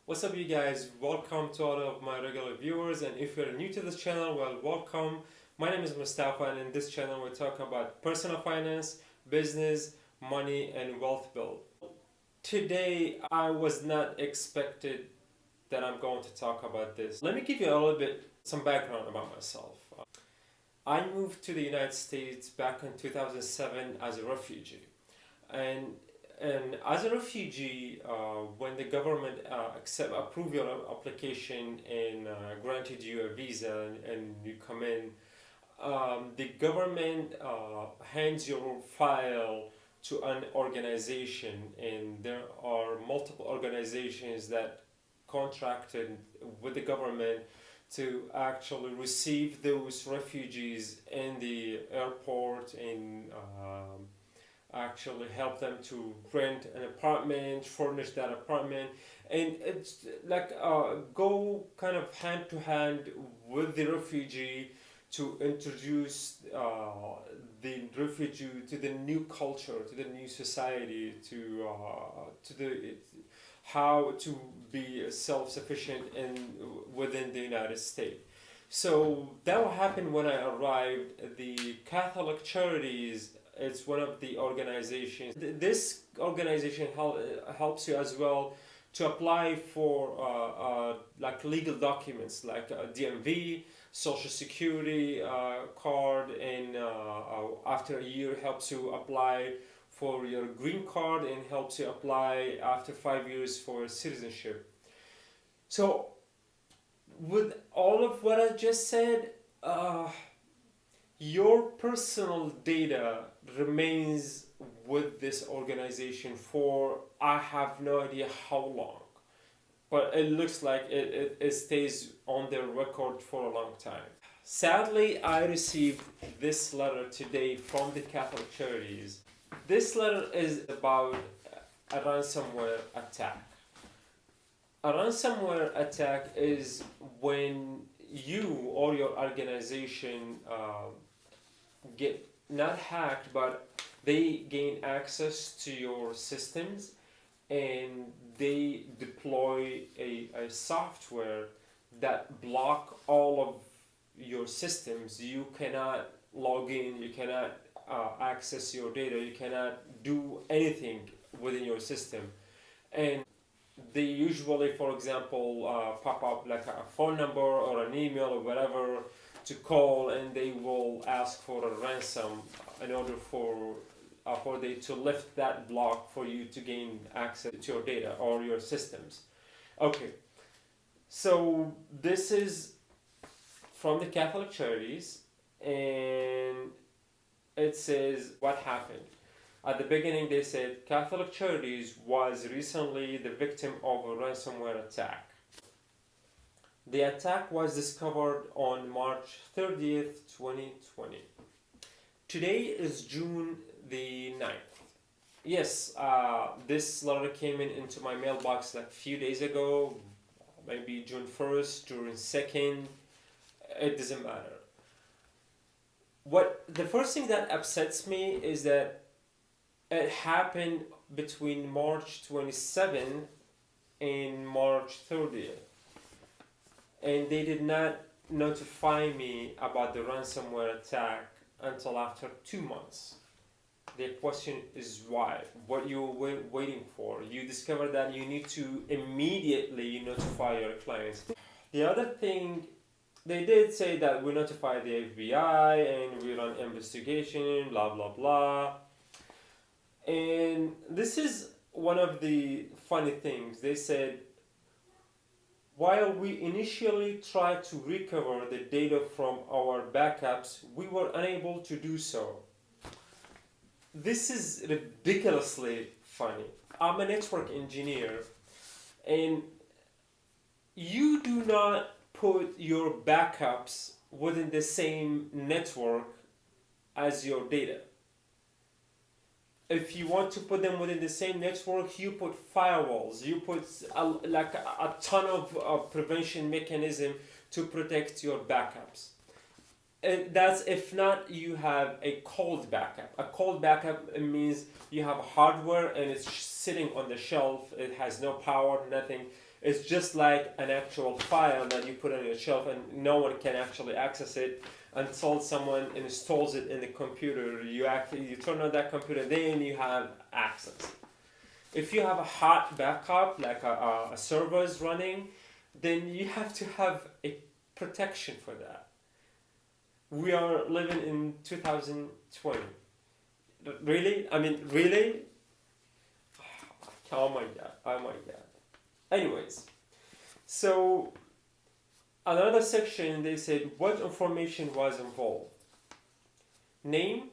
What's up, you guys? Welcome to all of my regular viewers, and if you're new to this channel, well, welcome. My name is Mustafa, and in this channel we're talking about personal finance, business, money, and wealth build. Today I was not expected that I'm going to talk about this. Let me give you a little bit some background about myself. I moved to the United States back in 2007 as a refugee, and as a refugee, when the government approved your application and granted you a visa and you come in, the government hands your file to an organization, and there are multiple organizations that contracted with the government to actually receive those refugees in the airport and actually help them to rent an apartment, furnish that apartment, and it's like go kind of hand to hand with the refugee to introduce the refugee to the new culture, to the new society, to the how to be self-sufficient within the United States. So that will happen when I arrived. The Catholic Charities, it's one of the organizations. This organization helps you as well to apply for like legal documents like DMV, Social Security card, and after a year helps you apply for your green card and helps you apply after 5 years for citizenship. So with all of what I just said, your personal data remains with this organization for I have no idea how long, but it looks like it stays on their record for a long time. Sadly, I received this letter today from the Catholic Charities. This letter is about a ransomware attack. A ransomware attack is when you or your organization get not hacked, but they gain access to your systems and they deploy a software that block all of your systems. You cannot log in, you cannot access your data, you cannot do anything within your system. And they usually, for example, pop up like a phone number or an email or whatever to call, and they will ask for a ransom in order for they to lift that block for you to gain access to your data or your systems. Okay, so this is from the Catholic Charities, and it says what happened. At the beginning, they said Catholic Charities was recently the victim of a ransomware attack. The attack was discovered on March 30th, 2020. Today is June the 9th. Yes, this letter came into my mailbox like a few days ago, maybe June 1st, June 2nd, it doesn't matter. The first thing that upsets me is that it happened between March 27th and March 30th. And they did not notify me about the ransomware attack until after 2 months. The question is why? What you were waiting for? You discover that you need to immediately notify your clients. The other thing, they did say that we notify the FBI and we run investigation, blah blah blah. And this is one of the funny things. They said, while we initially tried to recover the data from our backups, we were unable to do so. This is ridiculously funny. I'm a network engineer, and you do not put your backups within the same network as your data. If you want to put them within the same network, you put firewalls, you put a ton of prevention mechanism to protect your backups. And that's if not, you have a cold backup. A cold backup means you have hardware and it's sitting on the shelf, it has no power, nothing. It's just like an actual file that you put on your shelf and no one can actually access it until someone installs it in the computer. You turn on that computer, then you have access. If you have a hot backup, like a server is running, then you have to have a protection for that. We are living in 2020. Really? I mean, really? Oh my god, oh my god. Anyways, so another section, they said what information was involved. Name,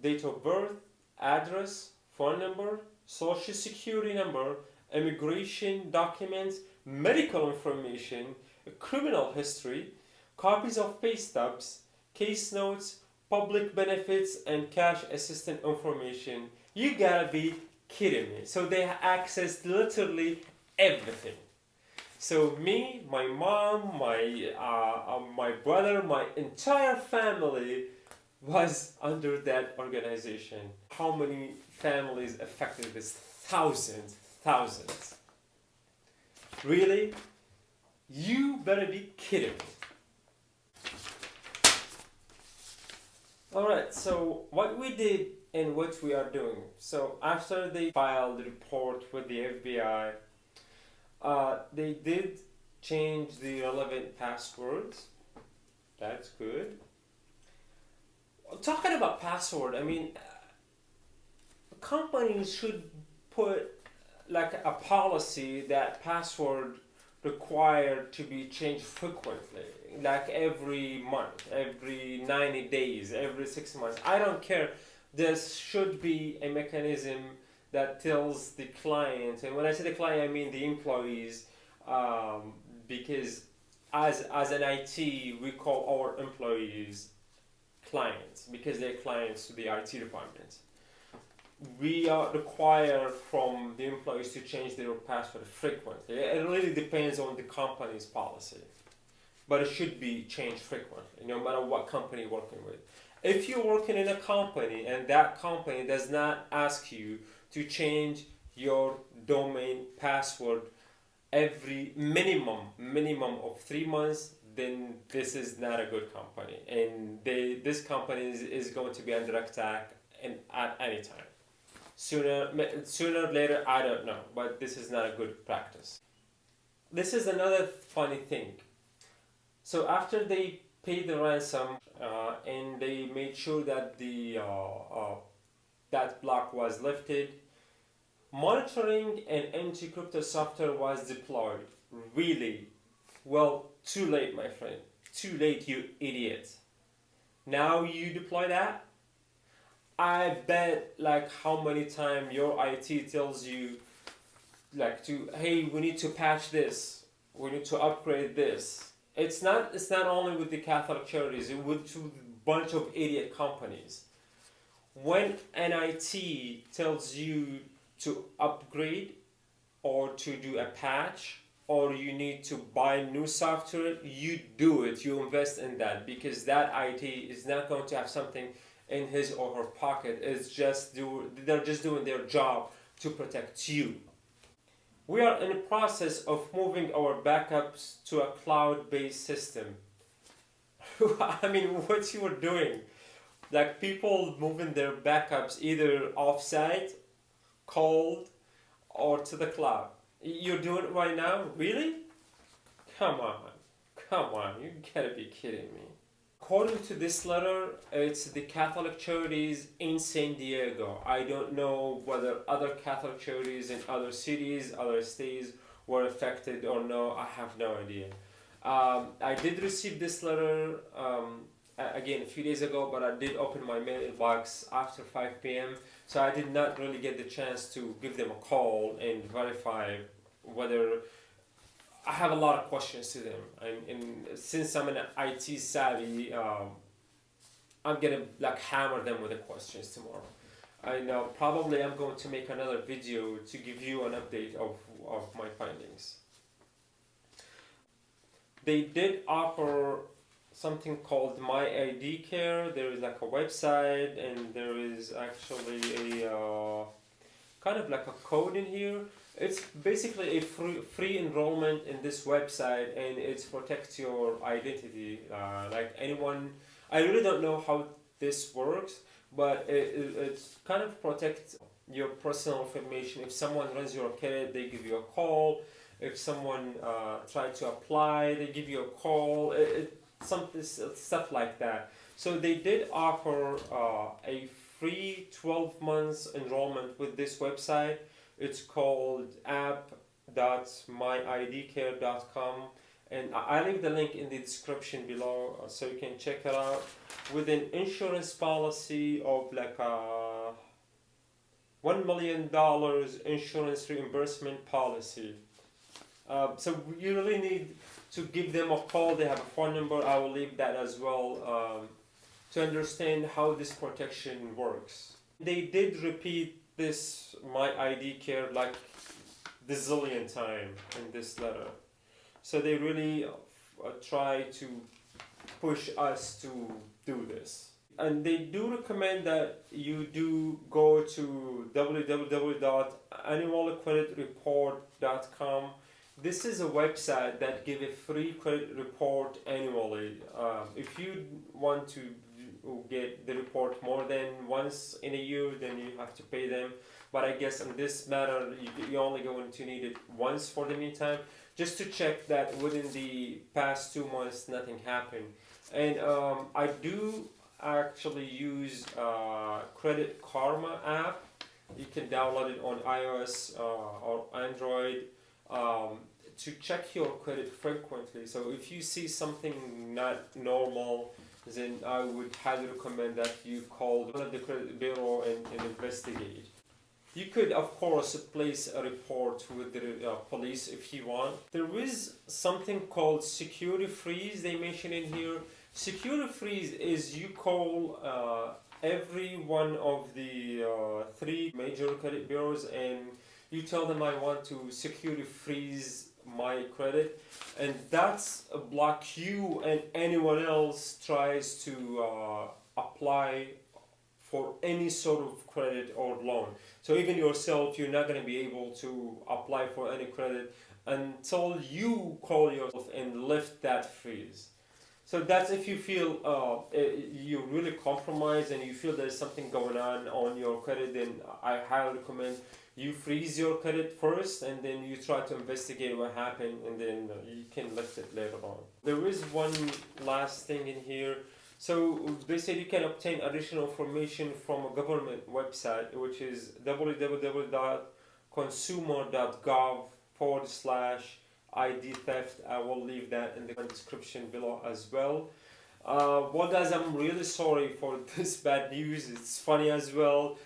date of birth, address, phone number, social security number, immigration documents, medical information, criminal history, copies of pay stubs, case notes, public benefits, and cash assistance information. You gotta be kidding me. So they accessed literally everything. So me, my mom, my brother, my entire family was under that organization. How many families affected this? Thousands. Really? You better be kidding me. Alright, so what we did and what we are doing. So after they filed the report with the FBI, they did change the relevant passwords. That's good. Talking about password, I mean, companies should put like a policy that password required to be changed frequently, like every month, every 90 days, every 6 months. I don't care. There should be a mechanism that tells the client, and when I say the client, I mean the employees, because as an IT, we call our employees clients because they're clients to the IT department. We are required from the employees to change their password frequently. It really depends on the company's policy, but it should be changed frequently, no matter what company you're working with. If you're working in a company and that company does not ask you to change your domain password every minimum of 3 months, then this is not a good company, and this company is going to be under attack at any time. Sooner or later, I don't know, but this is not a good practice. This is another funny thing. So after they paid the ransom and they made sure that that block was lifted, monitoring and anti-crypto software was deployed. Really? Well, too late, my friend. Too late, you idiot. Now you deploy that? I bet like how many times your IT tells you like hey, we need to patch this, we need to upgrade this. It's not only with the Catholic Charities, it's with a bunch of idiot companies. When an IT tells you to upgrade or to do a patch or you need to buy new software, you do it, you invest in that, because that IT is not going to have something in his or her pocket. They're just doing their job to protect you. We are in the process of moving our backups to a cloud-based system. I mean, what you are doing? Like people moving their backups either off-site, cold, or to the cloud. You're doing it right now? Really? Come on, you gotta be kidding me. According to this letter, it's the Catholic Charities in San Diego. I don't know whether other Catholic charities in other cities, other states were affected or no. I have no idea. I did receive this letter again a few days ago, but I did open my mailbox after 5 p.m. So I did not really get the chance to give them a call and verify whether. I have a lot of questions to them, and since I'm an IT savvy, I'm gonna like hammer them with the questions tomorrow. I know probably I'm going to make another video to give you an update of my findings. They did offer something called My ID Care. There is like a website, and there is actually a kind of like a code in here. It's basically a free enrollment in this website, and it protects your identity. Like anyone, I really don't know how this works, but it kind of protects your personal information. If someone runs your credit, they give you a call. If someone tries to apply, they give you a call. Something stuff like that. So they did offer a free 12 months enrollment with this website. It's called app.myidcare.com, and I leave the link in the description below so you can check it out. With an insurance policy of like $1 million insurance reimbursement policy. So you really need to give them a call. They have a phone number. I will leave that as well to understand how this protection works. They did repeat this My ID Care like the zillion time in this letter. So they really try to push us to do this. And they do recommend that you do go to www.annualcreditreport.com. This is a website that gives a free credit report annually. If you want to get the report more than once in a year, then you have to pay them. But I guess in this matter, you're only going to need it once for the meantime, just to check that within the past 2 months nothing happened. And I do actually use Credit Karma app. You can download it on iOS or Android to check your credit frequently. So if you see something not normal, then I would highly recommend that you call one of the credit bureau and investigate. You could, of course, place a report with the police if you want. There is something called security freeze they mention in here. Security freeze is you call every one of the 3 major credit bureaus and you tell them I want to security freeze my credit, and that's block you and anyone else tries to apply for any sort of credit or loan. So even yourself, you're not going to be able to apply for any credit until you call yourself and lift that freeze. So that's if you feel you're really compromised and you feel there's something going on your credit, then I highly recommend you freeze your credit first and then you try to investigate what happened, and then you can lift it later on. There is one last thing in here. So they said you can obtain additional information from a government website, which is www.consumer.gov/IdTheft. I will leave that in the description below as well. Well guys, I'm really sorry for this bad news. It's funny as well.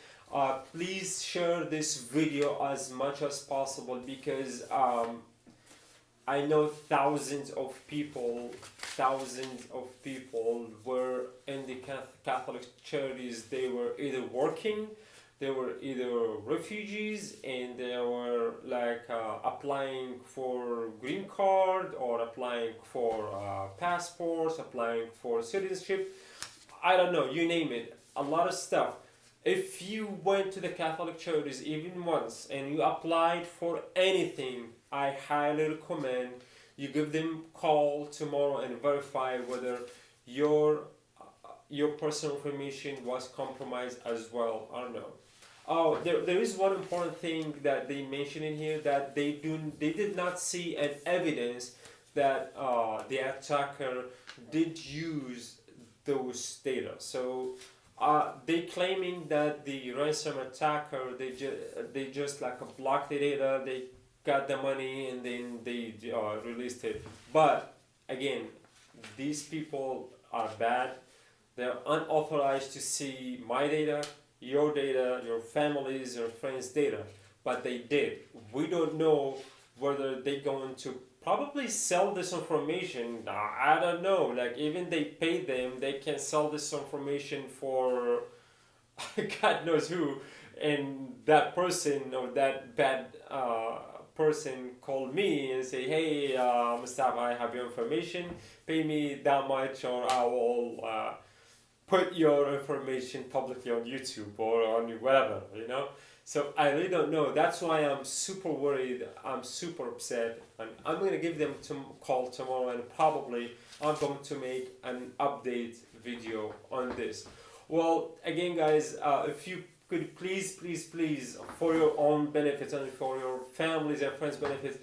Please share this video as much as possible, because I know thousands of people were in the Catholic Charities. They were either working, they were either refugees, and they were like applying for green card or applying for passports, applying for citizenship. I don't know, you name it, a lot of stuff. If you went to the Catholic Charities even once and you applied for anything, I highly recommend you give them a call tomorrow and verify whether your personal information was compromised as well or no. Oh, there is one important thing that they mention in here, that they did not see an evidence that the attacker did use those data. So they claiming that the ransom attacker they just like blocked the data, they got the money, and then they released it. But again, these people are bad. They're unauthorized to see my data, your family's, your friends' data. But they did. We don't know whether they're going to probably sell this information. I don't know. Like even they pay them, they can sell this information for God knows who. And that person or that bad person called me and say, hey, Mustafa, I have your information. Pay me that much, or I will put your information publicly on YouTube or on whatever, you know. So I really don't know. That's why I'm super worried. I'm super upset. And I'm going to give them a call tomorrow, and probably I'm going to make an update video on this. Well, again, guys, if you could please, for your own benefits and for your families and friends' benefits,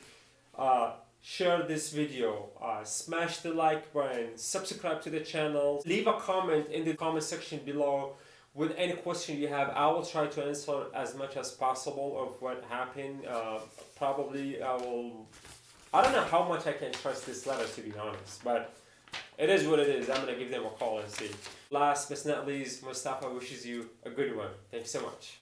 share this video, smash the like button, subscribe to the channel, leave a comment in the comment section below with any question you have. I will try to answer as much as possible of what happened. Probably I don't know how much I can trust this letter, to be honest, but it is what it is. I'm going to give them a call and see. Last but not least, Mustafa wishes you a good one. Thank you so much.